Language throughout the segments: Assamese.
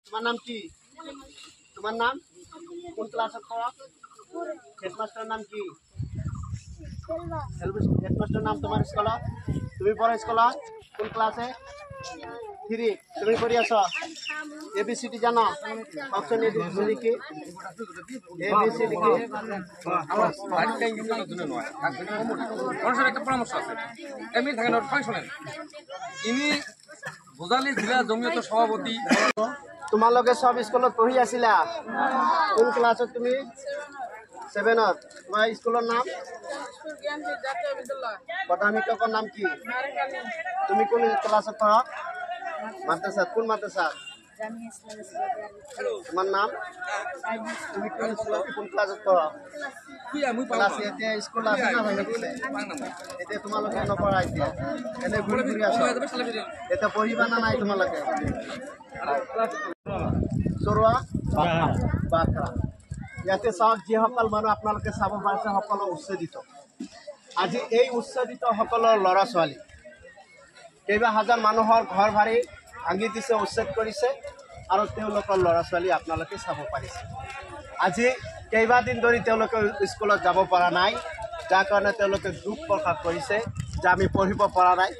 তোমার নাম কি? তোমার নাম? কোন ক্লাসে পড়ো? হেডমাস্টার নাম কি? হেডমাস্টার নাম তোমার স্কুল? তুমি পড়ো স্কুল কোন ক্লাসে? 3 তুমি পড়ি আছো? এবিসিডি জানো? অপশন এবিসিডি কি? এবিসিডি কি? আমার বাড়িটাই কিন্তু জন্য নয় মানুষের একটা পরামর্শ আছে এমনি থাকেন ফাংশনের ইনি বোজালি জেলা জমিয়ত সভাপতি তোমালোকে সব স্কুলত পঢ়ি আছিলা কোন ক্লাছত তুমি 7ত তোমাৰ স্কুলৰ নাম প্ৰধান শিক্ষকৰ নাম কি তুমি কোন ক্লাছত পঢ়া মাদ্ৰাসা কোন মাদ্ৰাসা তোমাৰ নাম তুমি কোন স্কুলত কোন ক্লাছত পঢ়া ক্লাছ এতিয়া স্কুল আছে না ভাঙি দিছে এতিয়া তোমালোকে নপঢ়া এতিয়া এনে ঘূৰি ঘূৰি আছা এতিয়া পঢ়িবা না নাই তোমালোকে চৰুৱা বাখৰা ইয়াতে চাওক যিসকল মানুহ আপোনালোকে চাব পাৰিছে সকলো উচ্ছেদিত আজি এই উচ্ছেদিত সকলৰ ল'ৰা ছোৱালী কেইবা হাজাৰ মানুহৰ ঘৰ ভাড়ি ভাঙি দিছে উচ্ছেদ কৰিছে আৰু তেওঁলোকৰ ল'ৰা ছোৱালী আপোনালোকে চাব পাৰিছে আজি কেইবাদিন ধৰি তেওঁলোকে স্কুলত যাব পৰা নাই যাৰ কাৰণে তেওঁলোকে দুখ প্ৰকাশ কৰিছে যে আমি পঢ়িব পৰা নাই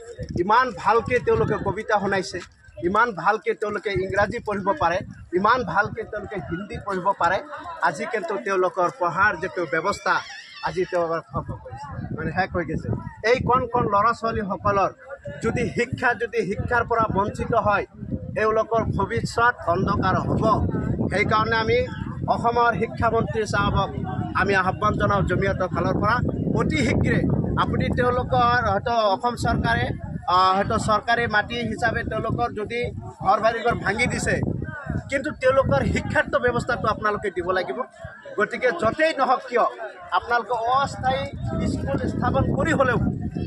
ইমান ভালকৈ তেওঁলোকে কবিতা শুনাইছে ইমান ভালকৈ তেওঁলোকে ইংৰাজী পঢ়িব পাৰে ইমান ভালকৈ তেওঁলোকে হিন্দী পঢ়িব পাৰে আজি কিন্তু তেওঁলোকৰ পঢ়াৰ যিটো ব্যৱস্থা আজি তেওঁলোকৰ ধ্বংস কৰিছে মানে শেষ হৈ গৈছে এই কণ কণ ল'ৰা ছোৱালীসকলৰ যদি শিক্ষাৰ পৰা বঞ্চিত হয় এওঁলোকৰ ভৱিষ্যত অন্ধকাৰ হ'ব সেইকাৰণে আমি অসমৰ শিক্ষামন্ত্ৰী চাহাবক আমি আহ্বান জনাওঁ জমিয়তৰ ফালৰ পৰা অতি শীঘ্ৰে আপুনি তেওঁলোকৰ হয়তো অসম চৰকাৰে হয়তো চৰকাৰী মাটি হিচাপে তেওঁলোকৰ যদি ঘৰ বাৰীঘৰ ভাঙি দিছে কিন্তু তেওঁলোকৰ শিক্ষাৰ্থ ব্যৱস্থাটো আপোনালোকে দিব লাগিব গতিকে য'তেই নহওক কিয় আপোনালোকে অস্থায়ী স্কুল স্থাপন কৰি হ'লেও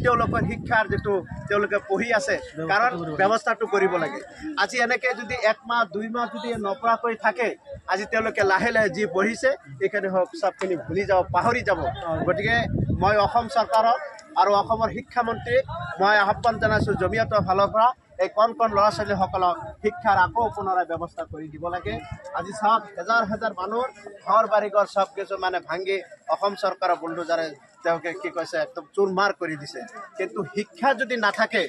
তেওঁলোকৰ শিক্ষাৰ যিটো তেওঁলোকে পঢ়ি আছে কাৰণ ব্যৱস্থাটো কৰিব লাগে আজি এনেকৈ যদি 1 মাহ 2 মাহ যদি নপঢ়াকৈ থাকে আজি তেওঁলোকে লাহে লাহে যি পঢ়িছে এইখিনি সবখিনি ভুলি যাব পাহৰি যাব গতিকে মই অসম চৰকাৰক আৰু অসমৰ শিক্ষামন্ত্ৰীক মই আহ্বান জনাইছোঁ জমিয়তৰ ফালৰ পৰা এই কণ কণ ল'ৰা ছোৱালীসকলক শিক্ষাৰ আকৌ পুনৰাই ব্যৱস্থা কৰি দিব লাগে আজি চাওক হাজাৰ হাজাৰ মানুহৰ ঘৰ বাৰীঘৰ চব কিছু মানে ভাঙি অসম চৰকাৰৰ বুলডোজাৰে তেওঁলোকে কি কৈছে একদম চুৰমাৰ কৰি দিছে কিন্তু শিক্ষা যদি নাথাকে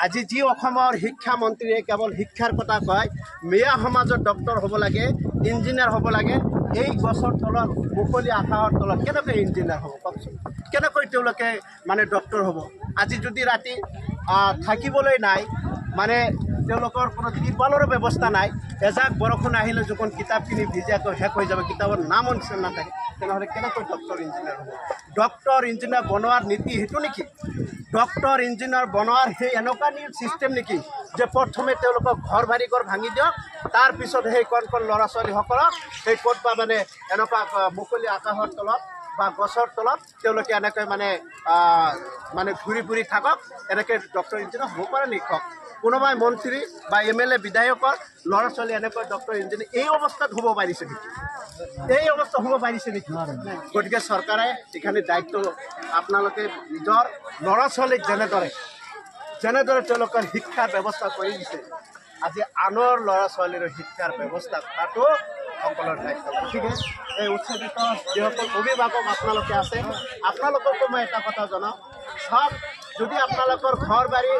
আজি যি অসমৰ শিক্ষামন্ত্ৰীয়ে কেৱল শিক্ষাৰ কথা কয় মিয়া সমাজৰ ডক্টৰ হ'ব লাগে ইঞ্জিনিয়াৰ হ'ব লাগে এই গছৰ তলত মুকলি আকাশৰ তলত কেনেকৈ ইঞ্জিনিয়াৰ হ'ব কওকচোন কেনেকৈ তেওঁলোকে মানে ডক্টৰ হ'ব আজি যদি ৰাতি থাকিবলৈ নাই মানে তেওঁলোকৰ কোনো টিৰপালৰো ব্যৱস্থা নাই এজাক বৰষুণ আহিলে যখন কিতাপখিনি ভিজাকৈ শেষ হৈ যাব কিতাপৰ নামৰ নিচিনা নাথাকে তেনেহ'লে কেনেকৈ ডক্টৰ ইঞ্জিনিয়াৰ হ'ব ডক্টৰ ইঞ্জিনিয়াৰ বনোৱাৰ নীতি সেইটো নেকি ডক্টৰ ইঞ্জিনিয়াৰ বনোৱাৰ সেই এনেকুৱা চিষ্টেম নেকি যে প্ৰথমে তেওঁলোকক ঘৰ বাৰীঘৰ ভাঙি দিয়ক তাৰপিছত সেই কণ কণ ল'ৰা ছোৱালীসকলক সেই ক'তবা মানে এনেকুৱা মুকলি আকাশৰ তলত বা গছৰ তলত তেওঁলোকে এনেকৈ মানে ঘূৰি ফুৰি থাকক এনেকৈ ডক্টৰ ইঞ্জিনিয়াৰ হ'ব পাৰে নেকি কোনোবাই মন্ত্ৰী বা MLA বিধায়কৰ ল'ৰা ছোৱালী এনেকৈ ডক্টৰ ইঞ্জিনিয়াৰ এই অৱস্থাত হ'ব পাৰিছে নেকি এই অৱস্থা হ'ব পাৰিছে নেকি গতিকে চৰকাৰে এইখিনি দায়িত্ব আপোনালোকে নিজৰ ল'ৰা ছোৱালীক যেনেদৰে তেওঁলোকৰ শিক্ষাৰ ব্যৱস্থা কৰি দিছে আজি আনৰ ল'ৰা ছোৱালীৰ শিক্ষাৰ ব্যৱস্থা কৰাটো সকলৰ দায়িত্ব গতিকে এই উচ্ছেদিত যিসকল অভিভাৱক আপোনালোকে আছে আপোনালোককো মই এটা কথা জনাওঁ সব যদি আপোনালোকৰ ঘৰ বাৰী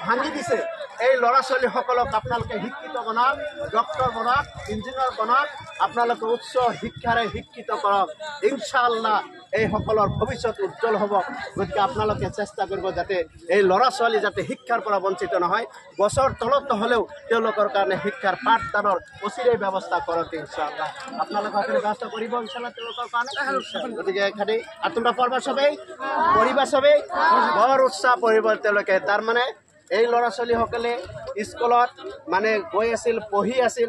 ভাঙি দিছে এই ল'ৰা ছোৱালীসকলক আপোনালোকে শিক্ষিত বনাওক ডক্টৰ বনাওক ইঞ্জিনিয়াৰ বনাওক আপোনালোকে উচ্চ শিক্ষাৰে শিক্ষিত কৰক ইনশাআল্লাহ এই সকলৰ ভৱিষ্যত উজ্জ্বল হ'ব গতিকে আপোনালোকে চেষ্টা কৰিব যাতে এই ল'ৰা ছোৱালী যাতে শিক্ষাৰ পৰা বঞ্চিত নহয় গছৰ তলত হ'লেও তেওঁলোকৰ কাৰণে শিক্ষাৰ পাঠদানৰ অচিৰেই ব্যৱস্থা কৰক ইনশাআল্লাহ আপোনালোকে ব্যৱস্থা কৰিব ইনশাআল্লাহ তেওঁলোকৰ কাৰণে গতিকে এখানে আৰু তোমৰা পঢ়বা সবেই বৰ উৎসাহ পঢ়িব তেওঁলোকে তাৰমানে এই ল'ৰা ছোৱালীসকলে স্কুলত মানে গৈ আছিল পঢ়ি আছিল